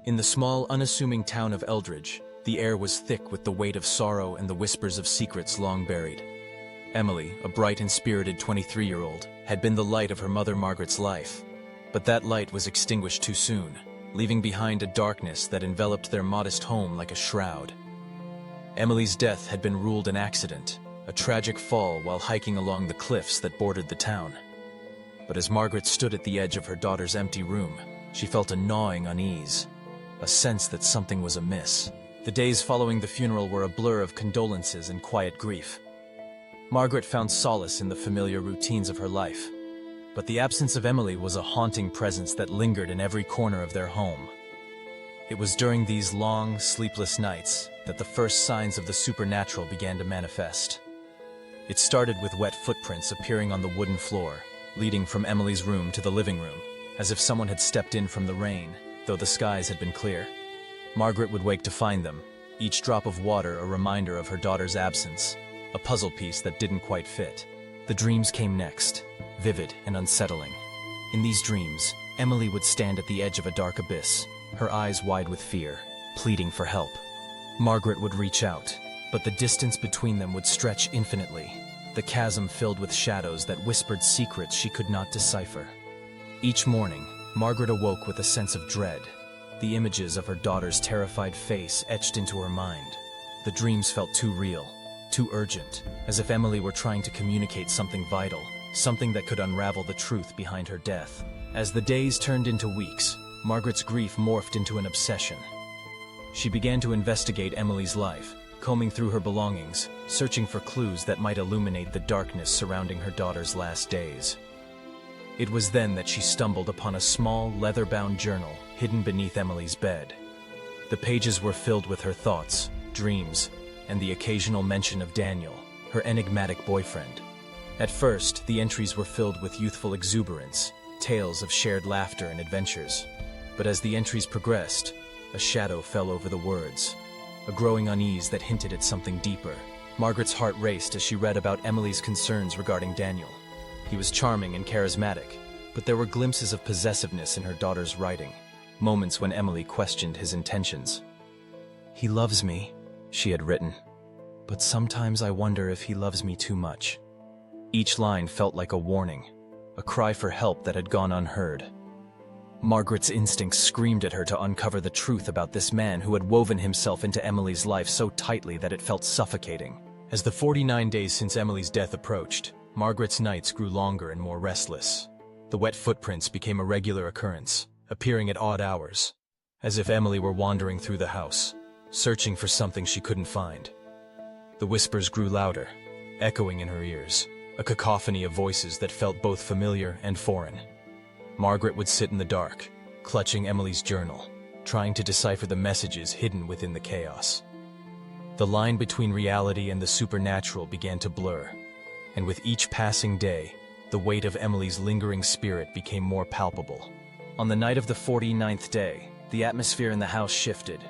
In the small, unassuming town of Eldridge, the air was thick with the weight of sorrow and the whispers of secrets long buried. Emily, a bright and spirited 23-year-old, had been the light of her mother Margaret's life. But that light was extinguished too soon, leaving behind a darkness that enveloped their modest home like a shroud. Emily's death had been ruled an accident, a tragic fall while hiking along the cliffs that bordered the town. But as Margaret stood at the edge of her daughter's empty room, she felt a gnawing unease, a sense that something was amiss. The days following the funeral were a blur of condolences and quiet grief. Margaret found solace in the familiar routines of her life, but the absence of Emily was a haunting presence that lingered in every corner of their home. It was during these long, sleepless nights that the first signs of the supernatural began to manifest. It started with wet footprints appearing on the wooden floor, leading from Emily's room to the living room, as if someone had stepped in from the rain, though the skies had been clear. Margaret would wake to find them, each drop of water a reminder of her daughter's absence, a puzzle piece that didn't quite fit. The dreams came next, vivid and unsettling. In these dreams, Emily would stand at the edge of a dark abyss, her eyes wide with fear, pleading for help. Margaret would reach out, but the distance between them would stretch infinitely, the chasm filled with shadows that whispered secrets she could not decipher. Each morning, Margaret awoke with a sense of dread, the images of her daughter's terrified face etched into her mind. The dreams felt too real, too urgent, as if Emily were trying to communicate something vital, something that could unravel the truth behind her death. As the days turned into weeks, Margaret's grief morphed into an obsession. She began to investigate Emily's life, combing through her belongings, searching for clues that might illuminate the darkness surrounding her daughter's last days. It was then that she stumbled upon a small, leather-bound journal hidden beneath Emily's bed. The pages were filled with her thoughts, dreams, and the occasional mention of Daniel, her enigmatic boyfriend. At first, the entries were filled with youthful exuberance, tales of shared laughter and adventures. But as the entries progressed, a shadow fell over the words, a growing unease that hinted at something deeper. Margaret's heart raced as she read about Emily's concerns regarding Daniel. He was charming and charismatic, but there were glimpses of possessiveness in her daughter's writing, moments when Emily questioned his intentions. "He loves me," she had written, "but sometimes I wonder if he loves me too much." Each line felt like a warning, a cry for help that had gone unheard. Margaret's instincts screamed at her to uncover the truth about this man who had woven himself into Emily's life so tightly that it felt suffocating. As the 49 days since Emily's death approached, Margaret's nights grew longer and more restless. The wet footprints became a regular occurrence, appearing at odd hours, as if Emily were wandering through the house, searching for something she couldn't find. The whispers grew louder, echoing in her ears, a cacophony of voices that felt both familiar and foreign. Margaret would sit in the dark, clutching Emily's journal, trying to decipher the messages hidden within the chaos. The line between reality and the supernatural began to blur, and with each passing day, the weight of Emily's lingering spirit became more palpable. On the night of the 49th day, the atmosphere in the house shifted.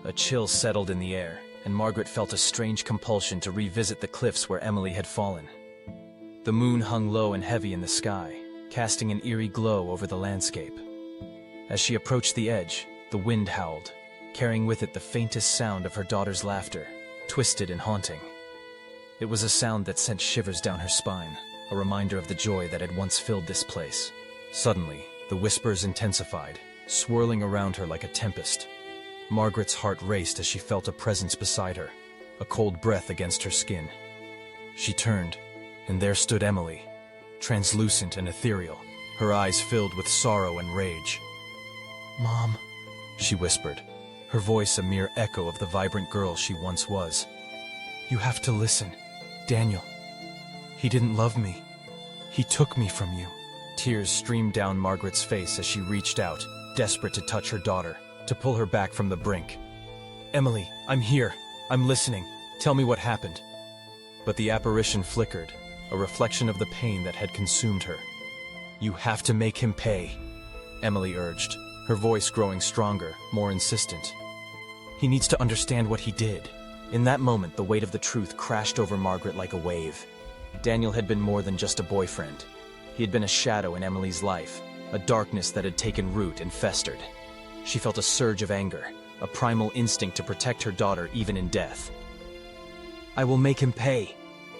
A chill settled in the air, and Margaret felt a strange compulsion to revisit the cliffs where Emily had fallen. The moon hung low and heavy in the sky, casting an eerie glow over the landscape. As she approached the edge, the wind howled, carrying with it the faintest sound of her daughter's laughter, twisted and haunting. It was a sound that sent shivers down her spine, a reminder of the joy that had once filled this place. Suddenly, the whispers intensified, swirling around her like a tempest. Margaret's heart raced as she felt a presence beside her, a cold breath against her skin. She turned, and there stood Emily, translucent and ethereal, her eyes filled with sorrow and rage. "Mom," she whispered, her voice a mere echo of the vibrant girl she once was. "You have to listen. Daniel. He didn't love me. He took me from you." Tears streamed down Margaret's face as she reached out, desperate to touch her daughter, to pull her back from the brink. "Emily, I'm here. I'm listening. Tell me what happened." But the apparition flickered, a reflection of the pain that had consumed her. "You have to make him pay," Emily urged, her voice growing stronger, more insistent. "He needs to understand what he did." In that moment, the weight of the truth crashed over Margaret like a wave. Daniel had been more than just a boyfriend. He had been a shadow in Emily's life, a darkness that had taken root and festered. She felt a surge of anger, a primal instinct to protect her daughter even in death. "I will make him pay,"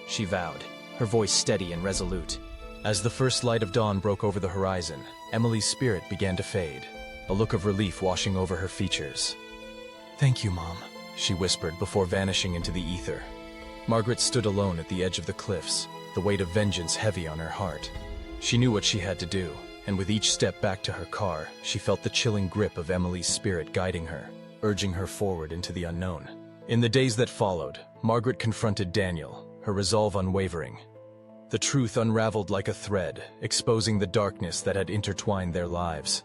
she vowed, her voice steady and resolute. As the first light of dawn broke over the horizon, Emily's spirit began to fade, a look of relief washing over her features. "Thank you, Mom," she whispered before vanishing into the ether. Margaret stood alone at the edge of the cliffs, the weight of vengeance heavy on her heart. She knew what she had to do, and with each step back to her car, she felt the chilling grip of Emily's spirit guiding her, urging her forward into the unknown. In the days that followed, Margaret confronted Daniel, her resolve unwavering. The truth unraveled like a thread, exposing the darkness that had intertwined their lives.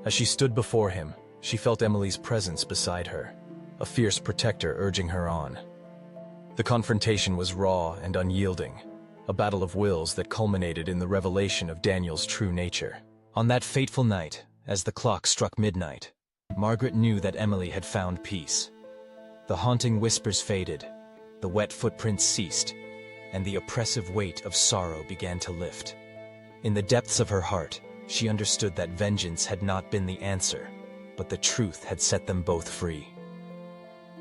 As she stood before him, she felt Emily's presence beside her, a fierce protector urging her on. The confrontation was raw and unyielding, a battle of wills that culminated in the revelation of Daniel's true nature. On that fateful night, as the clock struck midnight, Margaret knew that Emily had found peace. The haunting whispers faded, the wet footprints ceased, and the oppressive weight of sorrow began to lift. In the depths of her heart, she understood that vengeance had not been the answer, but the truth had set them both free.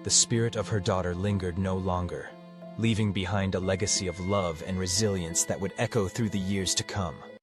The spirit of her daughter lingered no longer, leaving behind a legacy of love and resilience that would echo through the years to come.